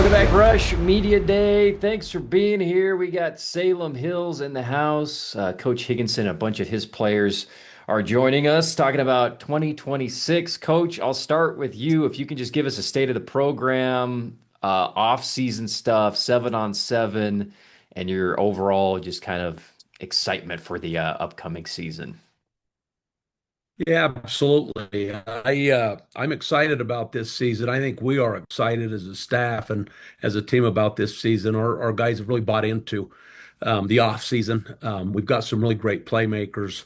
Welcome back, Rush Media Day. Thanks for being here. We got Salem Hills in the house. Coach Higginson, a bunch of his players are joining us talking about 2026. Coach, I'll start with you. If you can just give us a state of the program, off-season stuff, 7-on-7, and your overall just kind of excitement for the upcoming season. Yeah, absolutely. I'm excited about this season. I think we are excited as a staff and as a team about this season. Our guys have really bought into the off season. We've got some really great playmakers.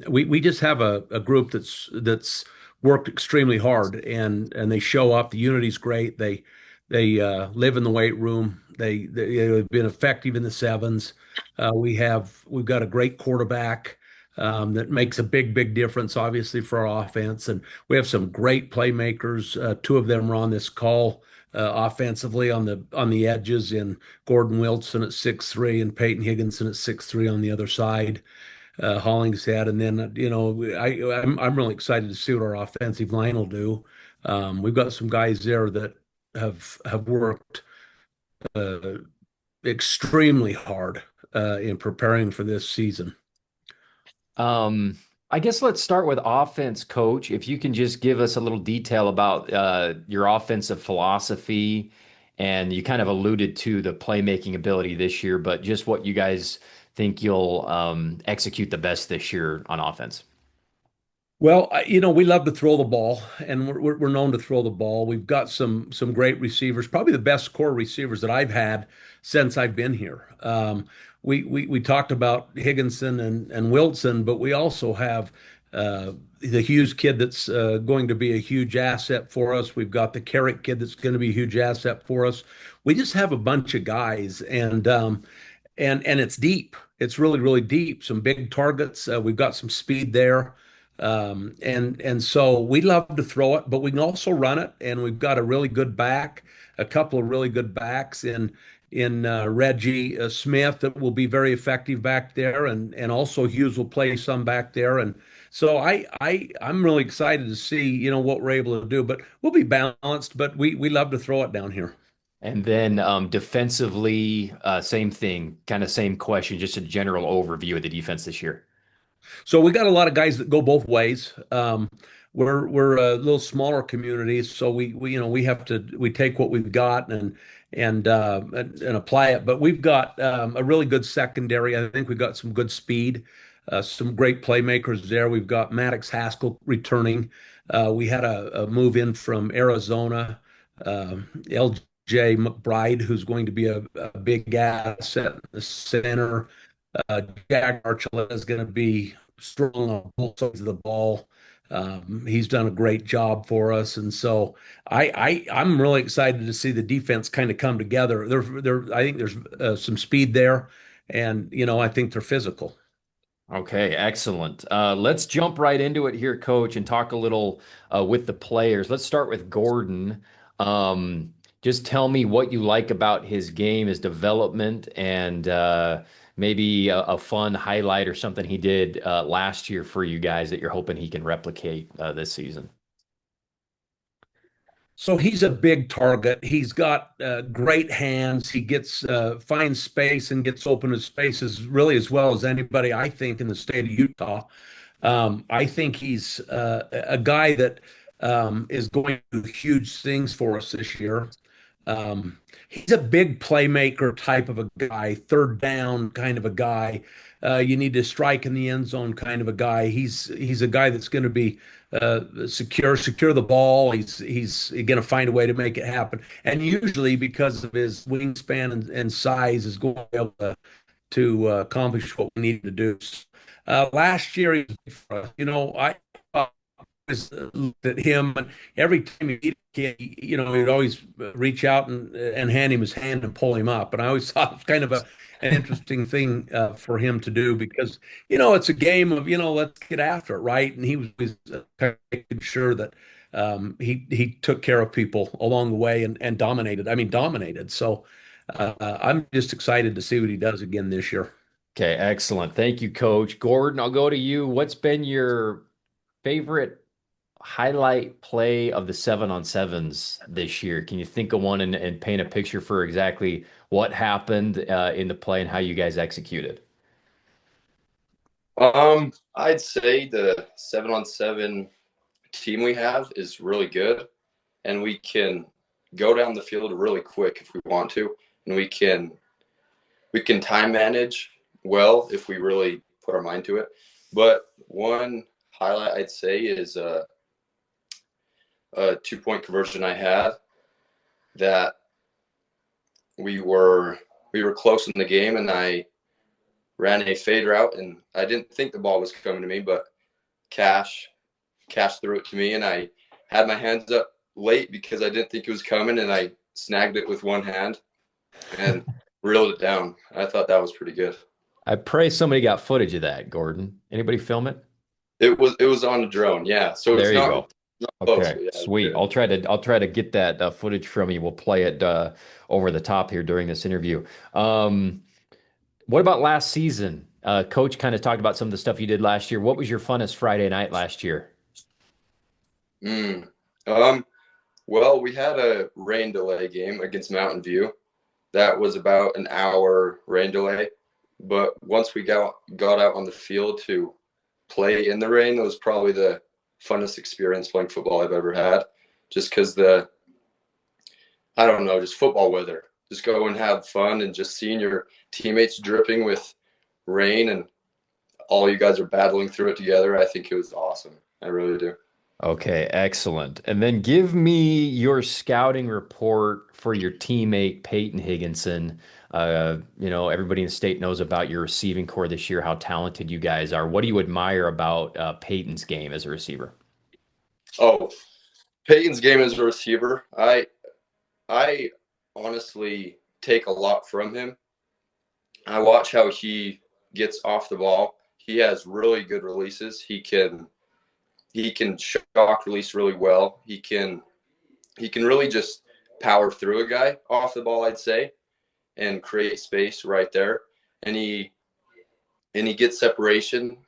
We just have a group that's worked extremely hard and they show up. The unity's great. They live in the weight room. They've been effective in the sevens. We've got a great quarterback that makes a big difference, obviously, for our offense. And we have some great playmakers. Two of them are on this call offensively on the edges, in Gordon Wilson at 6'3" and Peyton Higginson at 6'3" on the other side, Hollingshead. And then, I'm really excited to see what our offensive line will do. We've got some guys there that have worked uh, extremely hard in preparing for this season. Um, I guess let's start with offense, coach. If you can just give us a little detail about your offensive philosophy, and you kind of alluded to the playmaking ability this year, but just what you guys think you'll execute the best this year on offense. Well, we love to throw the ball, and we're known to throw the ball. We've got some great receivers, probably the best core receivers that I've had since I've been here. We talked about Higginson and Wilson, but we also have the Hughes kid that's going to be a huge asset for us. We've got the Carrick kid that's going to be a huge asset for us. We just have a bunch of guys, and it's deep. It's really deep. Some big targets. We've got some speed there. And so we love to throw it, but we can also run it. And we've got a really good back, a couple of really good backs in Reggie Smith that will be very effective back there, and also Hughes will play some back there. And so I'm really excited to see what we're able to do. But we'll be balanced. But we love to throw it down here. And then defensively, same thing, kind of same question, just a general overview of the defense this year. So we got a lot of guys that go both ways. We're a little smaller community, so we have to we take what we've got and apply it. But we've got a really good secondary. I think we've got some good speed, some great playmakers there. We've got Maddox Haskell returning. We had a move in from Arizona, LJ McBride, who's going to be a big asset in the center. Jack Archuleta is going to be strong on both sides of the ball. He's done a great job for us, and so I'm really excited to see the defense kind of come together. I think there's some speed there, and I think they're physical. Okay, excellent. Let's jump right into it here, coach, and talk a little with the players. Let's start with Gordon. Just tell me what you like about his game, his development, and maybe a fun highlight or something he did last year for you guys that you're hoping he can replicate this season. So he's a big target. He's got great hands. He gets finds space and gets open his spaces really as well as anybody, I think, in the state of Utah. I think he's a guy that is going to do huge things for us this year. He's a big playmaker type of a guy, third down kind of a guy. You need to strike in the end zone kind of a guy. He's a guy that's going to be secure the ball. He's going to find a way to make it happen. And usually, because of his wingspan and size, is going to be able to accomplish what we need to do. Last year, he was, I always looked at him, and every time you meet a kid, he'd always reach out and hand him his hand and pull him up. And I always thought it was kind of an interesting thing for him to do because, it's a game of, let's get after it, right? And he was kind of making sure that he took care of people along the way and dominated. I mean, dominated. So I'm just excited to see what he does again this year. Okay, excellent. Thank you, coach. Gordon, I'll go to you. What's been your favorite highlight play of the 7-on-7s this year? Can you think of one and paint a picture for exactly what happened in the play and how you guys executed? I'd say the 7-on-7 team we have is really good, and we can go down the field really quick if we want to, and we can time manage well if we really put our mind to it. But one highlight I'd say is a 2-point conversion I had that we were close in the game, and I ran a fade route, and I didn't think the ball was coming to me, but Cash Cash threw it to me, and I had my hands up late because I didn't think it was coming, and I snagged it with one hand and reeled it down. I thought that was pretty good. I pray somebody got footage of that, Gordon. Anybody film it? It was on a drone, yeah. So it's There you not, go. not close, Okay, but yeah, it was sweet. good. I'll try to get that footage from you. We'll play it over the top here during this interview. Um, what about last season? Coach kind of talked about some of the stuff you did last year. What was your funnest Friday night last year? Mm. Um, well, we had a rain delay game against Mountain View. That was about an hour rain delay. But once we got out on the field to play in the rain, it was probably the funnest experience playing football I've ever had. Just because I don't know, just football weather. Just go and have fun, and just seeing your teammates dripping with rain, and all you guys are battling through it together. I think it was awesome. I really do. Okay, excellent. And then give me your scouting report for your teammate Peyton Higginson. Everybody in the state knows about your receiving core this year, how talented you guys are. What do you admire about Peyton's game as a receiver? Oh, Peyton's game as a receiver. I honestly take a lot from him. I watch how he gets off the ball. He has really good releases. He can shock release really well. He can really just power through a guy off the ball, I'd say, and create space right there. And he gets separation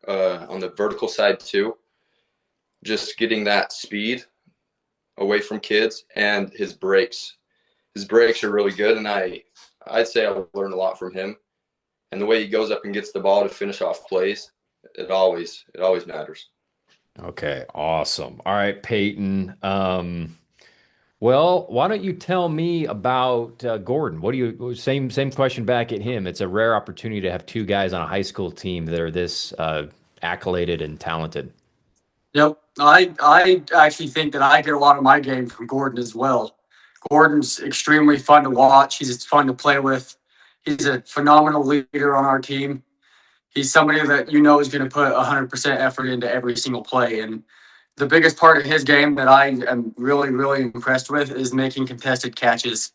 on the vertical side too. Just getting that speed away from kids, and his breaks. His breaks are really good, and I'd say I learned a lot from him. And the way he goes up and gets the ball to finish off plays, it always matters. Okay, awesome. All right, Peyton. Well, why don't you tell me about Gordon? What do you same question back at him? It's a rare opportunity to have two guys on a high school team that are this accoladed and talented. Yep. I actually think that I get a lot of my game from Gordon as well. Gordon's extremely fun to watch. He's fun to play with. He's a phenomenal leader on our team. He's somebody that you know is going to put 100% effort into every single play. And the biggest part of his game that I am really, really impressed with is making contested catches.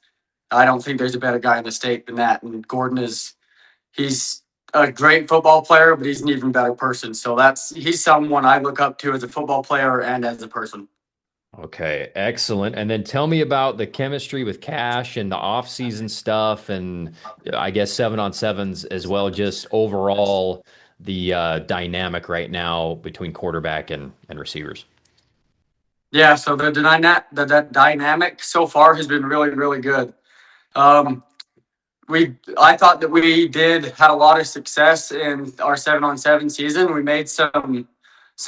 I don't think there's a better guy in the state than that. And Gordon he's a great football player, but he's an even better person. So he's someone I look up to as a football player and as a person. Okay, excellent. And then tell me about the chemistry with Cash and the off-season stuff, and I guess 7-on-7s as well. Just overall, the dynamic right now between quarterback and receivers. Yeah, so the dynamic so far has been really, really good. Um, I thought that we did had a lot of success in our 7-on-7 season. We made some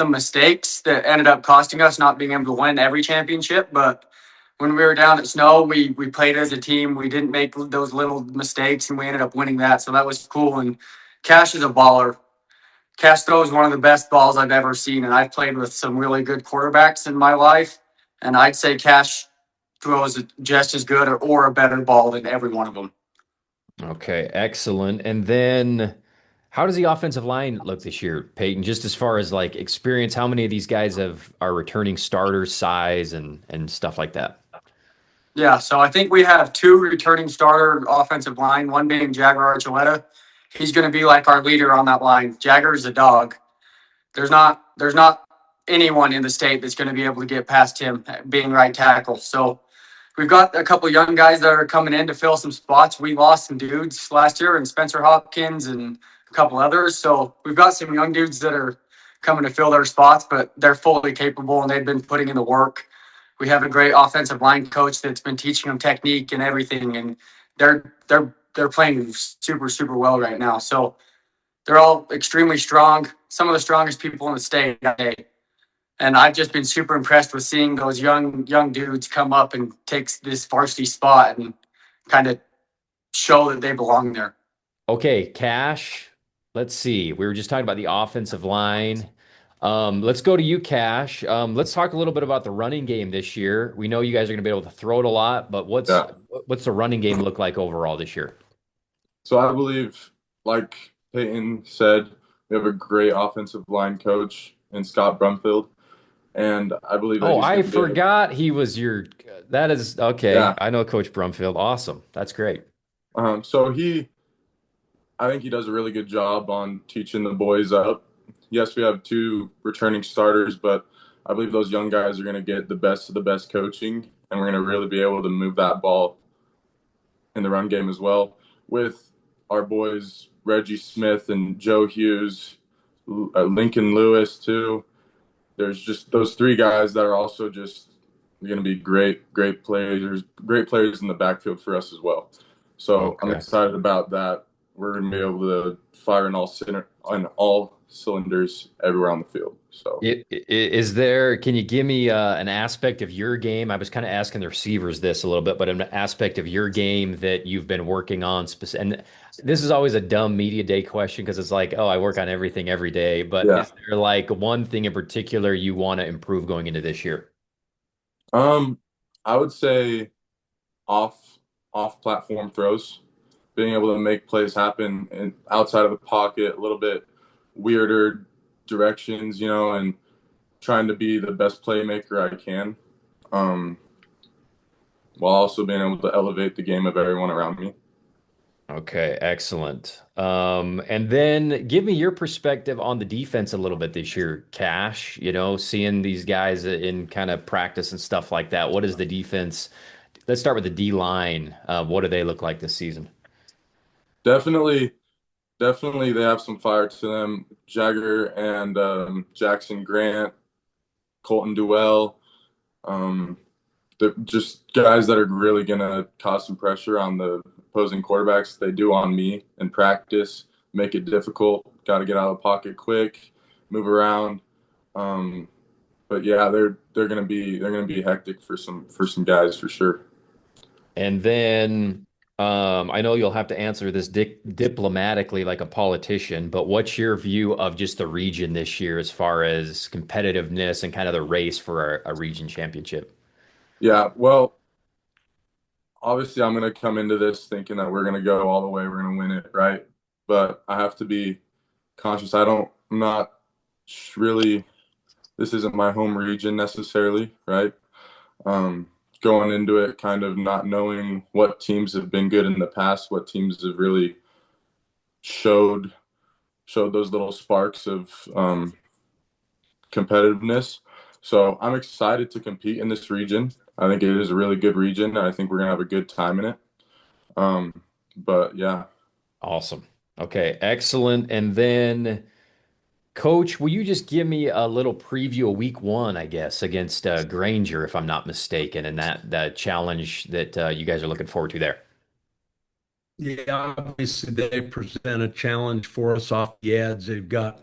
mistakes that ended up costing us not being able to win every championship. But when we were down at Snow, we played as a team. We didn't make those little mistakes, and we ended up winning that. So that was cool. And Cash is a baller. Cash throws one of the best balls I've ever seen, and I've played with some really good quarterbacks in my life. And I'd say Cash throws just as good or a better ball than every one of them. Okay, excellent. And then how does the offensive line look this year, Peyton? Just as far as like experience, how many of these guys are returning starters, size, and stuff like that? Yeah, so I think we have two returning starter offensive line, one being Jagger Archuleta. He's going to be like our leader on that line. Jagger's a dog. There's not anyone in the state that's going to be able to get past him being right tackle. So we've got a couple young guys that are coming in to fill some spots. We lost some dudes last year, and Spencer Hopkins and a couple others. So we've got some young dudes that are coming to fill their spots, but they're fully capable and they've been putting in the work. We have a great offensive line coach that's been teaching them technique and everything, and they're playing super well right now. So they're all extremely strong, some of the strongest people in the state. And I've just been super impressed with seeing those young dudes come up and take this varsity spot and kind of show that they belong there. Okay, Cash. Let's see. We were just talking about the offensive line. Let's go to you, Cash. Let's talk a little bit about the running game this year. We know you guys are going to be able to throw it a lot, but what's Yeah. what's the running game look like overall this year? So I believe, like Peyton said, we have a great offensive line coach in Scott Brumfield, and I believe that Oh, he's I going to be able. forgot he was your. That is okay. Yeah. I know Coach Brumfield. Awesome. That's great. So I think he does a really good job on teaching the boys up. Yes, we have two returning starters, but I believe those young guys are going to get the best of the best coaching, and we're going to really be able to move that ball in the run game as well with our boys Reggie Smith and Joe Hughes, Lincoln Lewis too. There's just those three guys that are also just going to be great players in the backfield for us as well. So I'm Okay. excited about that. We're going to be able to fire on all cylinders everywhere on the field. So Is there, can you give me an aspect of your game? I was kind of asking the receivers this a little bit, but an aspect of your game that you've been working on. And this is always a dumb media day question because it's like, oh, I work on everything every day. But yeah, is there like one thing in particular you want to improve going into this year? I would say off platform throws, being able to make plays happen and outside of the pocket, a little bit weirder directions, and trying to be the best playmaker I can, um, while also being able to elevate the game of everyone around me. Okay, excellent. And then give me your perspective on the defense a little bit this year, Cash. Seeing these guys in kind of practice and stuff like that. What is the defense? Let's start with the D line. What do they look like this season? Definitely, definitely, they have some fire to them. Jagger and Jackson Grant, Colton Duell. Um, they're just guys that are really going to cause some pressure on the opposing quarterbacks. They do on me in practice, make it difficult. Got to get out of the pocket quick, move around. Um, but yeah, they're gonna be hectic for some guys for sure. And then I know you'll have to answer this diplomatically like a politician, but what's your view of just the region this year as far as competitiveness and kind of the race for a region championship? Yeah, well, obviously I'm gonna come into this thinking that we're gonna go all the way, we're gonna win it, right? But I have to be conscious. I'm not really. This isn't my home region necessarily, right? Um, Going into it, kind of not knowing what teams have been good in the past, what teams have really showed those little sparks of competitiveness. So I'm excited to compete in this region. I think it is a really good region. I think we're gonna have a good time in it. But yeah, Awesome. Okay, excellent. And then, Coach, will you just give me a little preview of week one, I guess, against Granger, if I'm not mistaken, and that challenge that you guys are looking forward to there? Yeah, obviously they present a challenge for us off the edge. They've got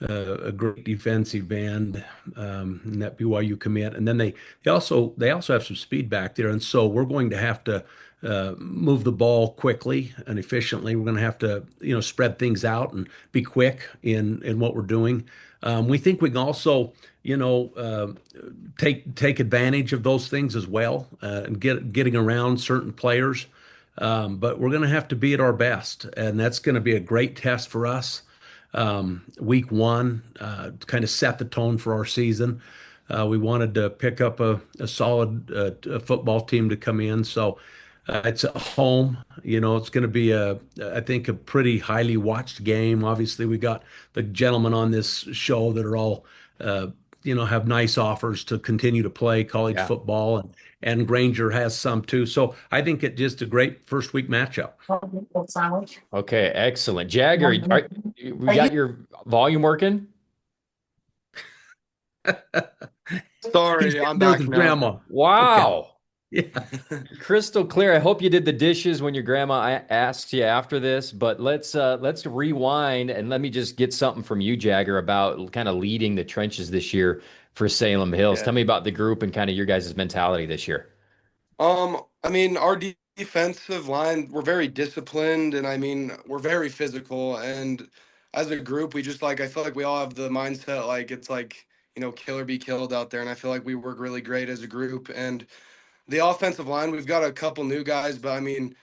a great defensive end, and that BYU commit, and then they also have some speed back there, and so we're going to have to move the ball quickly and efficiently. We're going to have to spread things out and be quick in what we're doing. We think we can also take advantage of those things as well, and getting around certain players. But we're going to have to be at our best, and that's going to be a great test for us. Week one to kind of set the tone for our season. We wanted to pick up a solid football team to come in, so it's at home. It's going to be I think, a pretty highly watched game. Obviously, we got the gentlemen on this show that are all, have nice offers to continue to play college Yeah. football, and Granger has some too. So I think it's just a great first week matchup. Okay, excellent. Jagger, we got your volume working? He's Sorry, getting I'm there with back his now. grandma. Okay. Wow. Yeah. Crystal clear. I hope you did the dishes when your grandma asked you after this, but let's rewind and let me just get something from you, Jagger, about kind of leading the trenches this year for Salem Hills. Yeah. Tell me about the group and kind of your guys' mentality this year. I mean, our defensive line, we're very disciplined, and I mean, we're very physical. And as a group, we just like, I feel like we all have the mindset like it's like, kill or be killed out there. And I feel like we work really great as a group. And the offensive line, we've got a couple new guys, but I mean,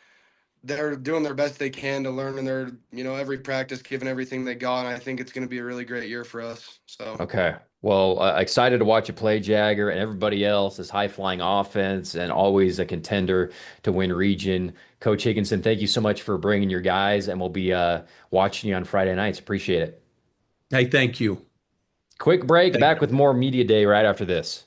they're doing their best they can to learn, and they're, every practice giving everything they got. And I think it's going to be a really great year for us. So. Okay. Well, excited to watch you play, Jagger, and everybody else is high flying offense and always a contender to win region. Coach Higginson, thank you so much for bringing your guys, and we'll be watching you on Friday nights. Appreciate it. Hey, thank you. Quick break, Thank back with more Media Day right after this.